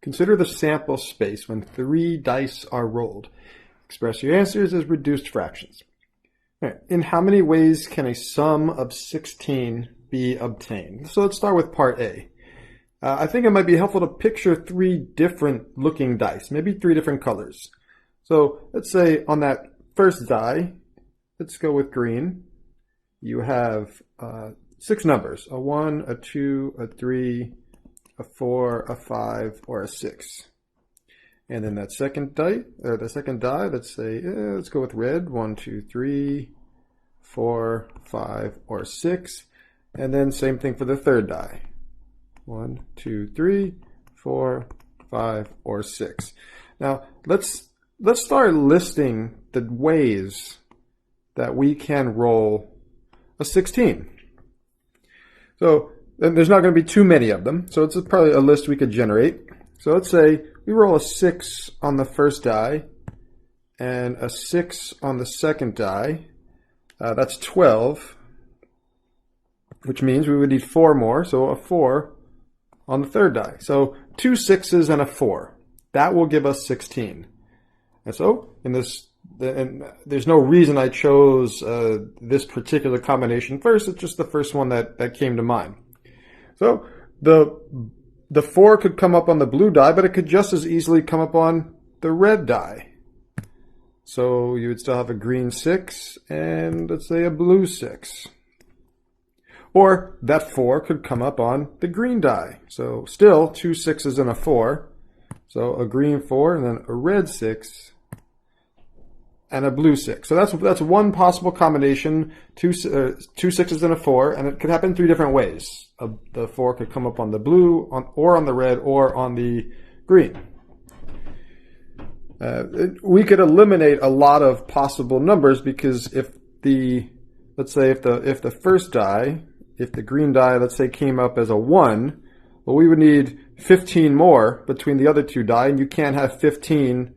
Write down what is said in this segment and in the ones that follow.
Consider the sample space when 3 dice are rolled. Express your answers as reduced fractions. All right. In how many ways can a sum of 16 be obtained? So let's start with part A. I think it might be helpful to picture 3 different looking dice, maybe 3 different colors. So let's say on that first die, let's go with green. You have 6 numbers, a 1, a 2, a 3, a 4, a 5, or a 6. And then that second die, let's say, let's go with red, 1, 2, 3, 4, 5, or 6. And then same thing for the third die. 1, 2, 3, 4, 5, or 6. Now let's start listing the ways that we can roll a 16. So there's not going to be too many of them. So it's probably a list we could generate. So let's say we roll a 6 on the first die and a 6 on the second die. That's 12, which means we would need 4 more. So a 4 on the third die. So 2 6s and a 4. That will give us 16. And so there's no reason I chose this particular combination first. It's just the first one that came to mind. So the 4 could come up on the blue die, but it could just as easily come up on the red die. So you would still have a green 6 and let's say a blue 6. Or that 4 could come up on the green die. So still 2 6s and a 4. So a green 4 and then a red 6 and a blue 6. So that's one possible combination, 2 6s and a 4, and it could happen 3 different ways. The 4 could come up on the blue, or on the red, or on the green. We could eliminate a lot of possible numbers because if the first die, if the green die, let's say, came up as a 1, well, we would need 15 more between the other 2 die, and you can't have 15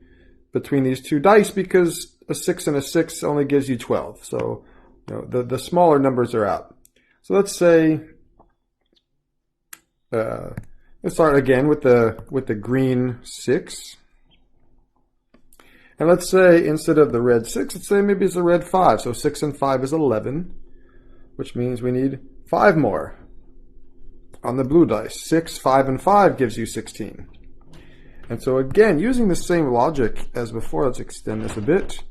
between these 2 dice because a 6 and a 6 only gives you 12. So the smaller numbers are out. So let's say, let's start again with the green 6. And let's say instead of the red 6, let's say maybe it's a red 5. So 6 and 5 is 11, which means we need 5 more on the blue dice. 6, 5, and 5 gives you 16. And so again, using the same logic as before, let's extend this a bit.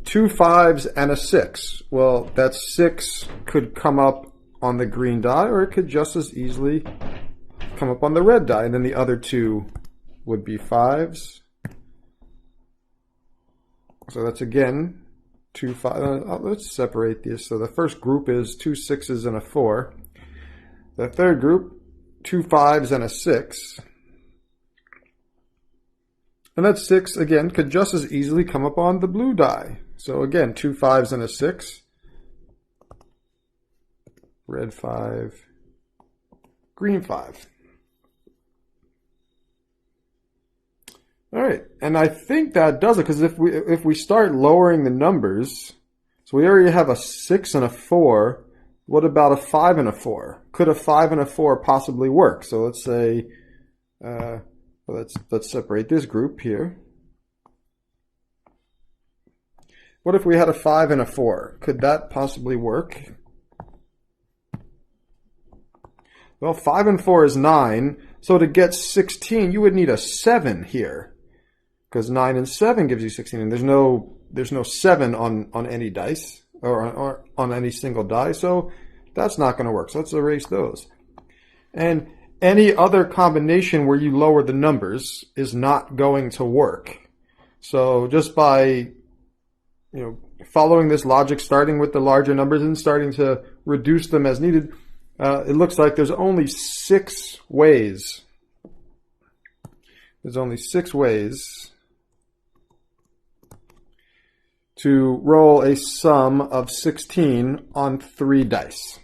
2 5s and a 6. Well, that 6 could come up on the green die, or it could just as easily come up on the red die. And then the other 2 would be 5s. So that's again 2 5. Let's separate this. So the first group is 2 6s and a 4. The third group, 2 5s and a 6. And that 6, again, could just as easily come up on the blue die. So again, 2 5s and a 6. Red 5, green 5. All right, and I think that does it, because if we start lowering the numbers, so we already have a 6 and a 4. What about a 5 and a 4? Could a 5 and a 4 possibly work? So let's say, let's separate this group here. What if we had a 5 and a 4? Could that possibly work? Well, 5 and 4 is 9, so to get 16, you would need a 7 here. Because 9 and 7 gives you 16, and there's no 7 on any dice, or on any single die, so that's not going to work. So let's erase those. And any other combination where you lower the numbers is not going to work. So just by following this logic, starting with the larger numbers and starting to reduce them as needed, it looks like there's only 6 ways. There's only 6 ways to roll a sum of 16 on 3 dice.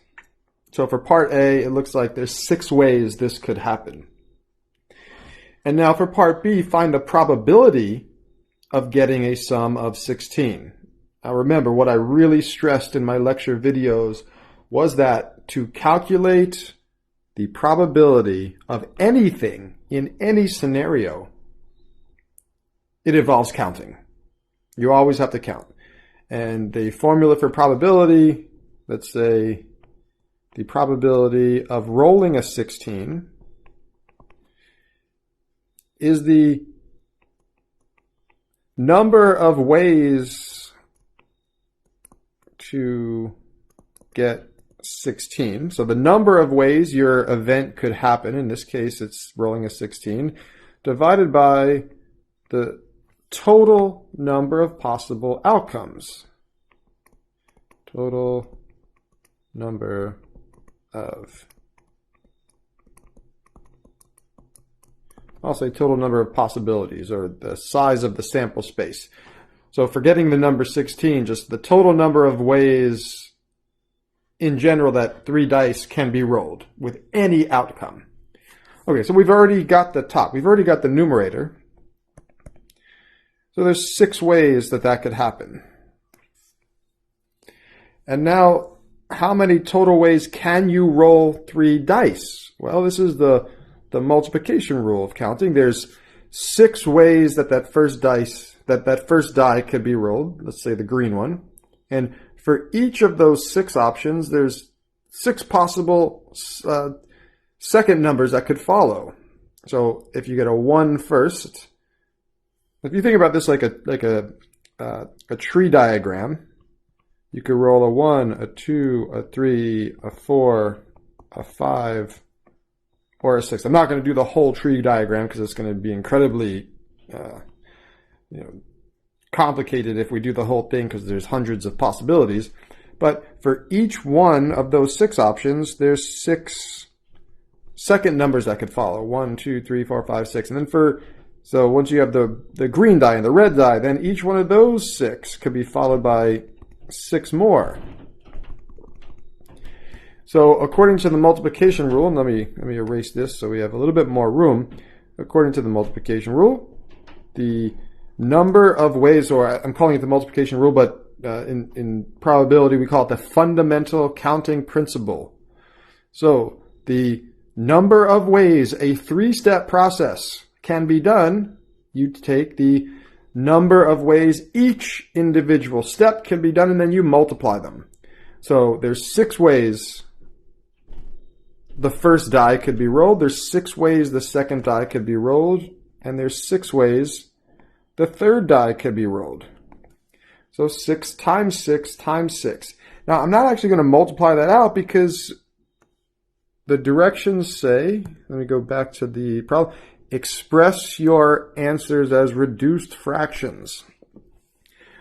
So for part A, it looks like there's 6 ways this could happen. And now for part B, find the probability of getting a sum of 16. Now remember, what I really stressed in my lecture videos was that to calculate the probability of anything in any scenario, it involves counting. You always have to count. And the formula for probability, let's say the probability of rolling a 16 is the number of ways to get 16. So the number of ways your event could happen, in this case it's rolling a 16, divided by the total number of possible outcomes. Total number of, I'll say total number of possibilities, or the size of the sample space. So forgetting the number 16, just the total number of ways in general that 3 dice can be rolled with any outcome. Okay, so we've already got the top. We've already got the numerator. So there's 6 ways that that could happen. And now, how many total ways can you roll 3 dice? Well, this is the multiplication rule of counting. There's 6 ways that that first die could be rolled. Let's say the green one. And for each of those 6 options, there's 6 possible second numbers that could follow. So if you get a 1 first, if you think about this like a tree diagram, you could roll a 1, a 2, a 3, a 4, a 5, or a 6. I'm not going to do the whole tree diagram because it's going to be incredibly complicated if we do the whole thing, because there's hundreds of possibilities. But for each one of those 6 options, there's 6 second numbers that could follow. 1, 2, 3, 4, 5, 6. And then so once you have the green die and the red die, then each one of those 6 could be followed by 6 more. So according to the multiplication rule, and let me erase this so we have a little bit more room. According to the multiplication rule, the number of ways, or I'm calling it the multiplication rule, but in probability we call it the fundamental counting principle. So the number of ways a 3-step process can be done, you take the number of ways each individual step can be done, and then you multiply them. So there's 6 ways the first die could be rolled, there's 6 ways the second die could be rolled, and there's 6 ways the third die could be rolled. So 6 times 6 times 6. Now I'm not actually going to multiply that out because the directions say, let me go back to the problem, express your answers as reduced fractions.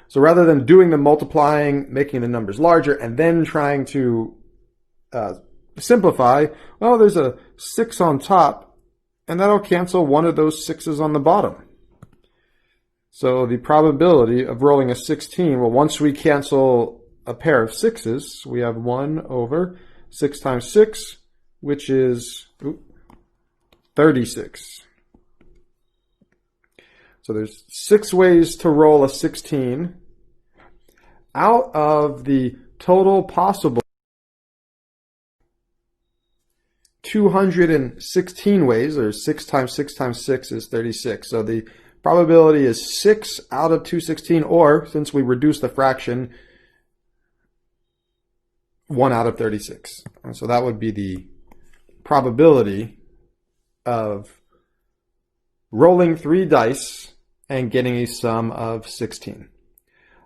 So rather than doing the multiplying, making the numbers larger, and then trying to simplify, well, there's a 6 on top, and that'll cancel one of those 6s on the bottom. So the probability of rolling a 16, well, once we cancel a pair of 6s, we have 1 over 6 times 6, which is 36. So there's 6 ways to roll a 16 out of the total possible 216 ways, or 6 times 6 times 6 is 36. So the probability is 6 out of 216, or since we reduced the fraction, 1 out of 36. And so that would be the probability of rolling 3 dice and getting a sum of 16.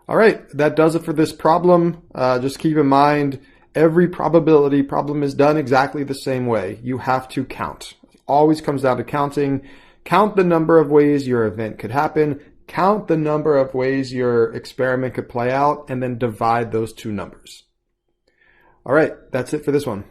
All right, that does it for this problem. Just keep in mind, every probability problem is done exactly the same way. You have to count. It always comes down to counting. Count the number of ways your event could happen. Count the number of ways your experiment could play out, and then divide those 2 numbers. All right, that's it for this one.